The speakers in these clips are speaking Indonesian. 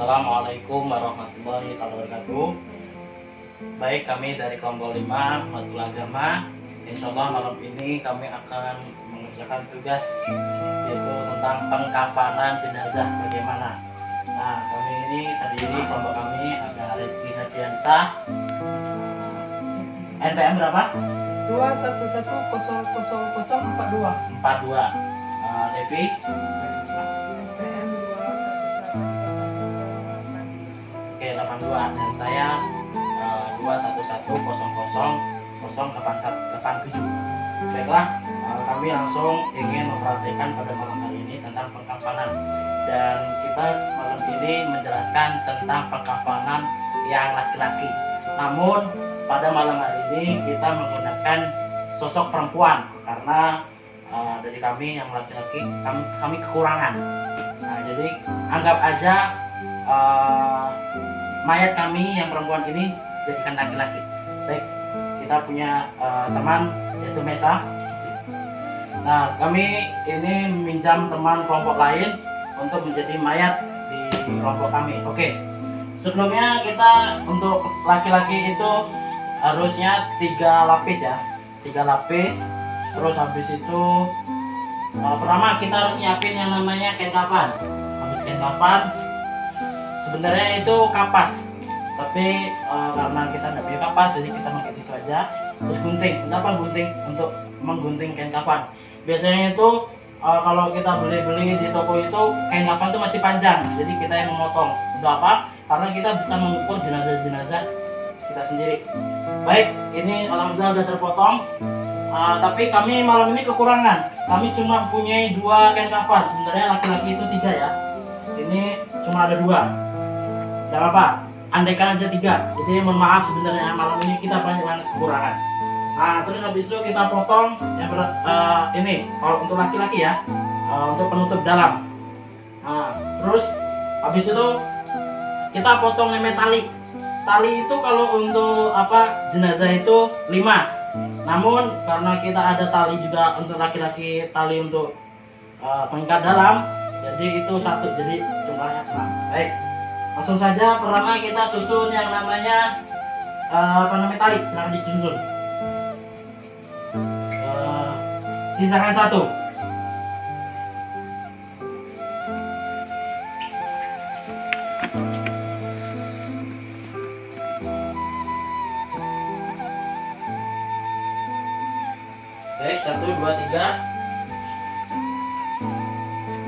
Assalamualaikum warahmatullahi wabarakatuh. Baik, kami dari kelompok 5 Matkul Agama. Insya Allah malam ini kami akan mengerjakan tugas yaitu tentang pengkafanan jenazah bagaimana. Nah, kami ini terdiri kelompok kami ada Reski Hadiansah. NPM berapa? 211000042. 42. Devi NPM 2110082. Oke, 82 dan saya 211000087. Baiklah, kami langsung ingin memperhatikan pada malam hari ini tentang pengkafanan, dan kita malam ini menjelaskan tentang pengkafanan yang laki-laki. Namun pada malam hari ini kita menggunakan sosok perempuan karena dari kami yang laki-laki kami kekurangan. Nah, jadi anggap aja mayat kami yang perempuan ini jadikan laki-laki. Baik, kita punya teman yaitu Mesa. Nah, kami ini meminjam teman kelompok lain untuk menjadi mayat di kelompok kami. Oke. Sebelumnya kita untuk laki-laki itu harusnya 3 lapis ya. 3 lapis. Terus habis itu pertama kita harus nyiapin yang namanya kain kafan. Habis kain kafan sebenarnya itu kapas, tapi karena kita tidak punya kapas jadi kita pakai tisu aja. Terus gunting. Kenapa gunting? Untuk menggunting kain kafan. Biasanya itu kalau kita beli di toko itu kain kafan itu masih panjang, jadi kita yang memotong. Untuk apa? Karena kita bisa mengukur jenazah-jenazah kita sendiri. Baik, ini alhamdulillah sudah terpotong. Tapi kami malam ini kekurangan. Kami cuma punya 2 kain kafan. Sebenarnya laki-laki itu 3 ya. Ini cuma ada 2. Tidak apa, andaikan aja 3. Jadi mohon maaf sebenarnya malam ini kita banyak banget kekurangan. Terus habis itu kita potong yang ini kalau untuk laki-laki ya, untuk penutup dalam. Terus habis itu kita potong lem tali. Tali itu kalau untuk jenazah itu 5. Namun karena kita ada tali juga untuk laki-laki, tali untuk pengikat dalam, jadi itu 1, jadi jumlahnya 6. Baik, langsung saja. Pertama kita susun yang namanya tali. Silahkan disusun. Sisakan 1. Baik, 1, 2, 3,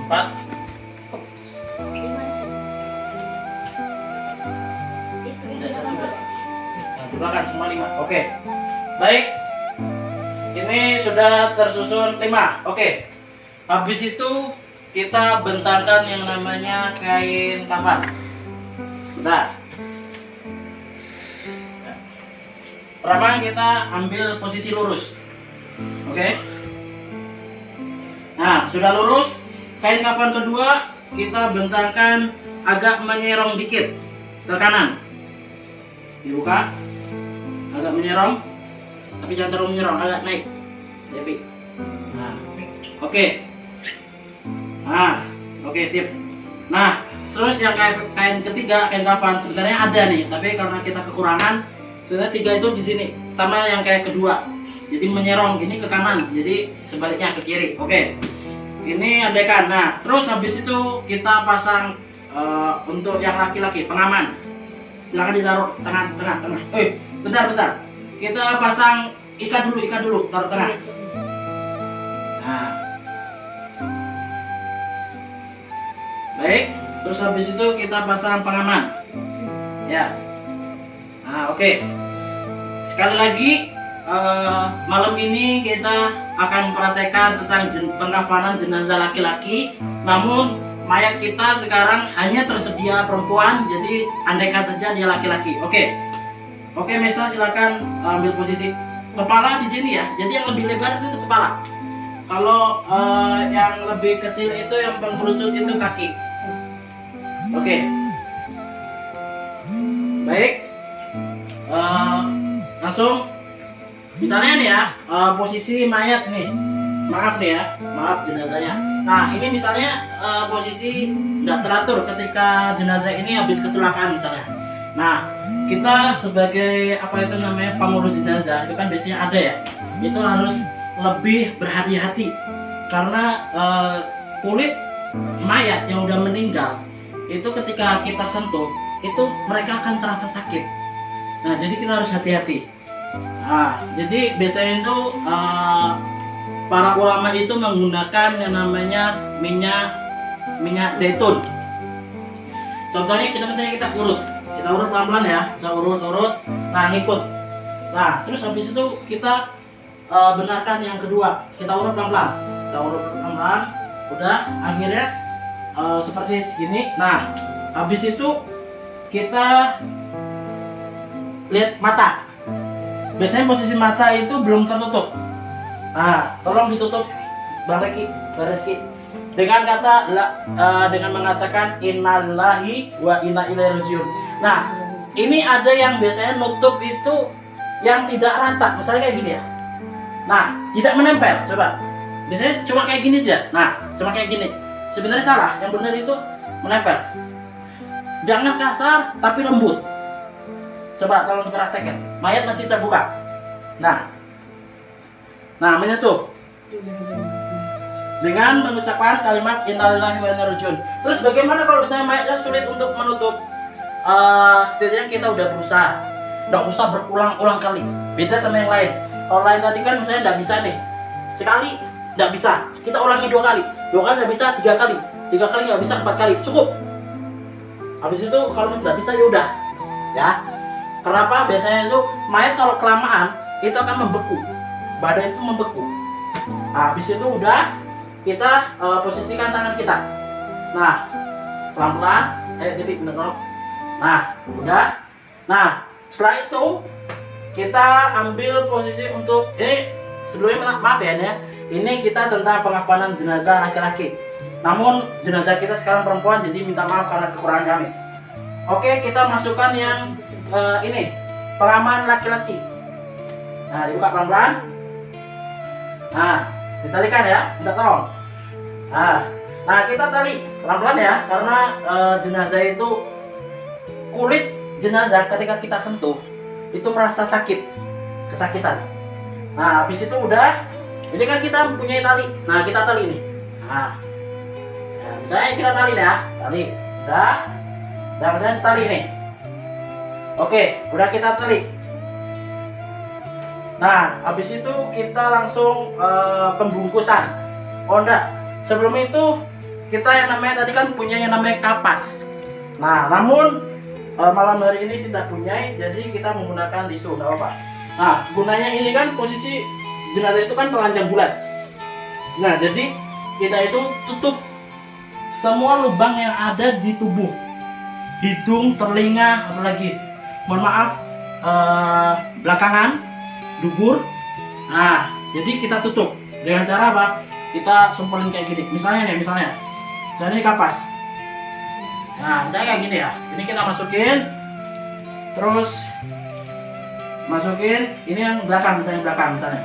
4. Yang di belakang semua 5. Oke. Baik. Ini sudah tersusun 5. Oke. Habis itu kita bentangkan yang namanya kain kafan. Bentar. Pertama kita ambil posisi lurus. Oke. Nah, sudah lurus. Kain kafan kedua kita bentangkan agak menyerong dikit ke kanan. Dibuka. Agak menyerong, tapi jangan terlalu menyerong, agak naik. Jadi. Nah, oke. Oke, sip. Nah, terus yang kain ketiga, kain kafan sebenarnya ada nih, tapi karena kita kekurangan, sebenarnya 3 itu di sini sama yang kayak kedua. Jadi menyerong ini ke kanan, jadi sebaliknya ke kiri. Oke. Ini andaikan. Nah, terus habis itu kita pasang untuk yang laki-laki pengaman. Silakan ditaruh tengah. Bentar. Kita pasang ikat dulu, taruh tengah. Nah. Baik, terus habis itu kita pasang pengaman. Ya. Nah, oke. Sekali lagi malam ini kita akan mempraktekkan tentang pengkafanan jenazah laki-laki. Namun mayat kita sekarang hanya tersedia perempuan, jadi andaikan saja dia laki-laki. Oke, Mesa silakan ambil posisi. Kepala di sini ya. Jadi yang lebih lebar itu kepala. Kalau yang lebih kecil itu yang pengkerucut itu kaki. Oke. Baik. Langsung. Misalnya nih ya, posisi mayat nih. maaf nih ya, maaf jenazahnya. Nah ini misalnya posisi nggak teratur ketika jenazah ini habis kecelakaan misalnya. Nah kita sebagai apa itu namanya pengurus jenazah itu kan biasanya ada ya, itu harus lebih berhati-hati karena kulit mayat yang udah meninggal itu ketika kita sentuh itu mereka akan terasa sakit. Nah jadi kita harus hati-hati. Nah jadi biasanya itu para ulama itu menggunakan yang namanya minyak zaitun. Contohnya kita urut pelan-pelan ya, bisa urut, nah ngikut. Nah terus habis itu kita benarkan yang kedua, kita urut pelan-pelan, udah akhirnya seperti segini. Nah habis itu kita lihat mata. Biasanya posisi mata itu belum tertutup. Nah, tolong ditutup Bang Reski. Dengan kata dengan mengatakan innalillahi wa inna ilaihi rajiun. Nah, ini ada yang biasanya nutup itu yang tidak rata, misalnya kayak gini ya. Nah, tidak menempel, coba. Biasanya cuma kayak gini aja. Nah, cuma kayak gini. Sebenarnya salah, yang benar itu menempel. Jangan kasar tapi lembut. Coba tolong dipraktekkan. Mayat masih terbuka. Nah menyentuh dengan mengucapkan kalimat innalillahi wa inna ilaihi rajiun. Terus bagaimana kalau misalnya mayatnya sulit untuk menutup? Setidaknya kita udah berusaha. Nggak usah berulang-ulang kali. Beda sama yang lain. Kalau lain tadi kan misalnya nggak bisa nih. Sekali nggak bisa. Kita ulangi 2 kali. 2 kali nggak bisa, 3 kali. 3 kali nggak bisa, 4 kali. Cukup. Habis itu kalau nggak bisa ya udah. Ya. Kenapa? Biasanya itu mayat kalau kelamaan itu akan membeku. Badan itu membeku. Nah, habis itu udah kita posisikan tangan kita. Nah, pelan-pelan. Jadi bener. Nah, udah. Nah, setelah itu kita ambil posisi untuk ini sebelumnya maaf ya. Ini kita tentang pengafanan jenazah laki-laki. Namun jenazah kita sekarang perempuan, jadi minta maaf karena kekurangan kami. Oke, kita masukkan yang ini pengaman laki-laki. Nah, dibuka pelan-pelan. Nah, ditalikan ya, minta tolong. Nah, kita tali pelan-pelan ya, karena jenazah itu kulit jenazah ketika kita sentuh itu merasa sakit, kesakitan. Nah, habis itu udah, ini kan kita punya tali. Nah, kita tali ini. Nah, misalnya kita tali ya, tali, udah misalnya tali ini. Oke, udah kita tali. Nah, habis itu kita langsung pembungkusan. Oh enggak, sebelum itu kita yang namanya tadi kan punya yang namanya kapas. Nah, namun malam hari ini tidak punya, jadi kita menggunakan tisu, nggak apa-apa. Nah, gunanya ini kan posisi jenazah itu kan telanjang bulat. Nah, jadi kita itu tutup semua lubang yang ada di tubuh, hidung, telinga, apalagi mohon maaf belakangan, dubur. Nah, jadi kita tutup dengan cara apa? Kita sempulin kayak gini. Misalnya ini kapas. Nah, misalnya kayak gini ya. Ini kita masukin, terus masukin ini yang belakang, misalnya.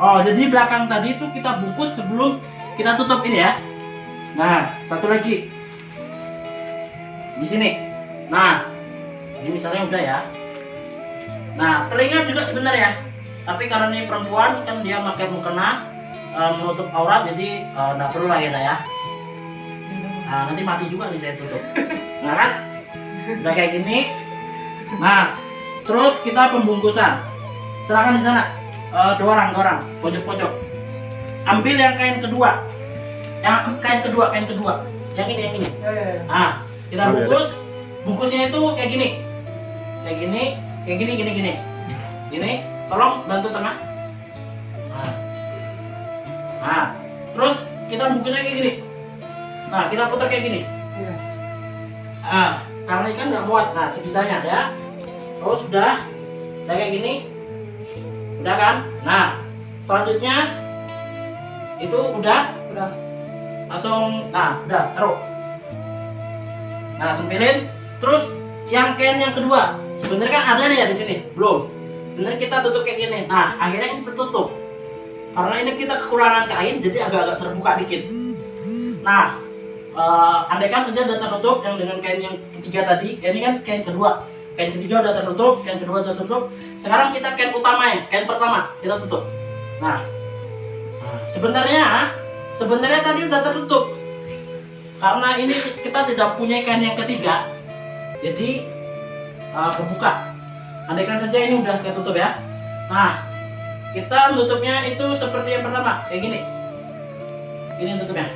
Oh, jadi belakang tadi itu kita bungkus sebelum kita tutup ini ya. Nah, satu lagi di sini. Nah, ini misalnya udah ya. Nah, telinga juga sebenarnya, tapi karena ini perempuan kan dia pakai mukena menutup aurat, jadi nggak perlu lah ya. Nah, nanti mati juga nih saya tutup. Nah kan, udah kayak gini. Nah, terus kita pembungkusan. Serahkan di sana. Dua orang, pojok. Ambil yang kain kedua. Kain kedua. Yang ini. Nah, kita bungkus. Bungkusnya itu kayak gini. Kayak gini. Ini, tolong bantu tengah. Nah, terus kita bungkusnya kayak gini. Nah, kita putar kayak gini. Karena ikan nggak muat. Nah, sebisanya ya. Terus udah kayak gini. Udah kan? Nah, selanjutnya itu udah langsung. Nah, udah taruh. Nah, sempilin. Terus yang kain yang kedua. Sebenarnya kan ada nih ya di sini. Belum. Bener kita tutup kayak gini. Nah, akhirnya ini tertutup. Karena ini kita kekurangan kain, jadi agak-agak terbuka dikit. Nah, andaikan saja udah tertutup yang dengan kain yang ketiga tadi, ini kan kain kedua. Kain ketiga udah tertutup, kain kedua udah tertutup. Sekarang kita kain utamanya, kain pertama kita tutup. Nah, sebenarnya tadi udah tertutup. Karena ini kita tidak punya kain yang ketiga, jadi kebuka. Andaikan saja ini udah ketutup ya. Nah, kita tutupnya itu seperti yang pertama, kayak gini. Ini tutupnya.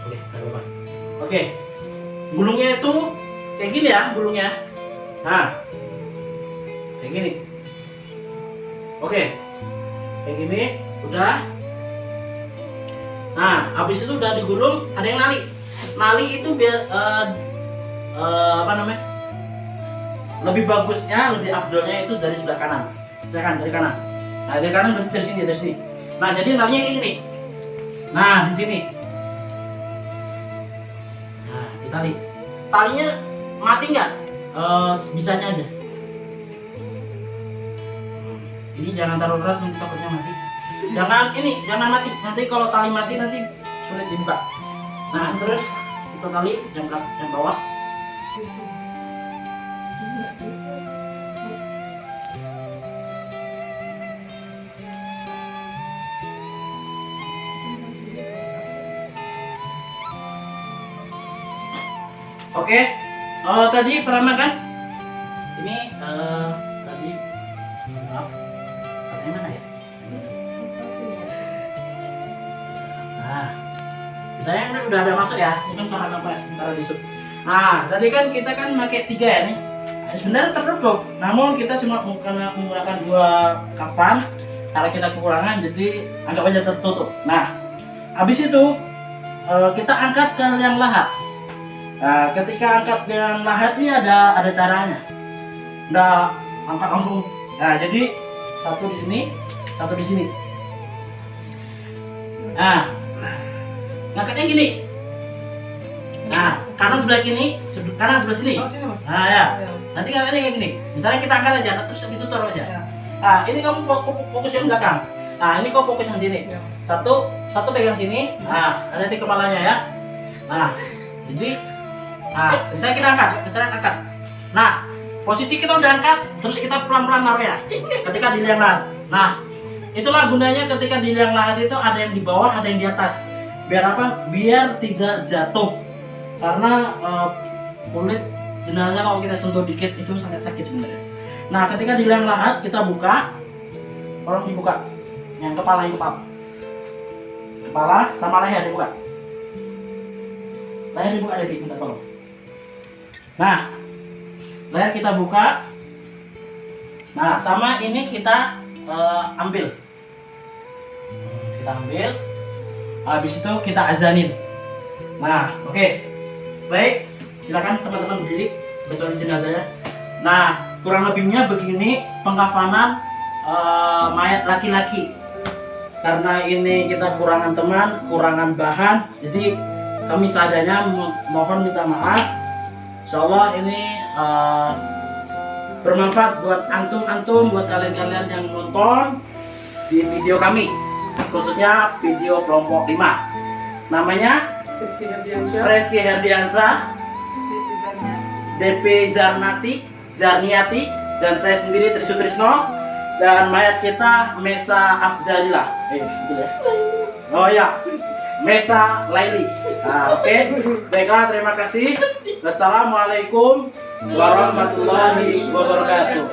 Oke, nggak apa-apa. Oke, gulungnya itu kayak gini ya, gulungnya. Nah, kayak gini. Oke, kayak gini, udah. Nah, habis itu udah digulung, ada yang nali. Nali itu biar apa namanya? Lebih bagusnya, lebih afdolnya itu dari sebelah kanan. Silakan dari kanan. Nah, dari kanan berarti dari sini. Nah, jadi nalinya kayak gini. Nah, di sini. Nah, ditali. Talinya mati nggak? Bisanya aja. Ini jangan taruh keras, nanti takutnya mati. Jangan mati. Nanti kalau tali mati nanti sulit dibuka. Nah, terus kita tali yang bawah. Oke, tadi pertama kan? Ini tadi maaf, tadi mana ya? Nah, misalnya ini udah ada masuk ya, ini kan karena pas sebentar disuk. Nah, tadi kan kita kan pakai 3 ya nih. Nah, sebenarnya tertutup, namun kita cuma menggunakan 2 kafan karena kita kekurangan, jadi anggap aja tertutup. Nah, habis itu kita angkat ke liang lahat. Nah, ketika angkat dengan lahat ini ada caranya. Udah angkat langsung. Nah, jadi satu di sini, satu di sini. Nah, ngangkatnya gini. Nah, kanan sebelah kini, kanan sebelah sini. Oh, sini, Mas. Nah, ya. Ya. Nanti ngangkatnya kayak gini. Misalnya kita angkat aja, terus habis itu taruh aja. Ya. Nah, ini kamu fokus yang belakang. Nah, ini kau fokus yang sini. Ya. Satu pegang sini. Nah, hati-hati kepalanya ya. Nah, jadi misalnya kita angkat. Nah, posisi kita udah angkat, terus kita pelan-pelan naruh ya. Ketika di liang lahat. Nah, itulah gunanya ketika di liang lahat itu ada yang di bawah, ada yang di atas. Biar apa? Biar tidak jatuh. Karena kulit jenazah kalau kita sentuh dikit itu sangat sakit sebenarnya. Nah, ketika di liang lahat kita buka, tolong dibuka. Yang kepala sama leher dibuka. Leher dibuka deh, minta tolong. Nah, leher kita buka. Nah, sama ini kita ambil. Kita ambil. Habis itu kita azanin. Nah, oke. Baik, silakan teman-teman berdiri baca jenazahnya. Nah, kurang lebihnya begini pengkafanan mayat laki-laki. Karena ini kita kurangan teman, kurangan bahan, jadi kami seadanya mohon minta maaf. Insyaallah ini bermanfaat buat antum, buat kalian-kalian yang nonton di video kami, khususnya video kelompok 5. Namanya Reski Herdiansyah, DP Zarniati, dan saya sendiri Trisutrisno, dan mayat kita Mesa Afdalillah. Betul ya? Oh ya, Mesa Laili. Oke. Baiklah, terima kasih. Wassalamualaikum warahmatullahi wabarakatuh.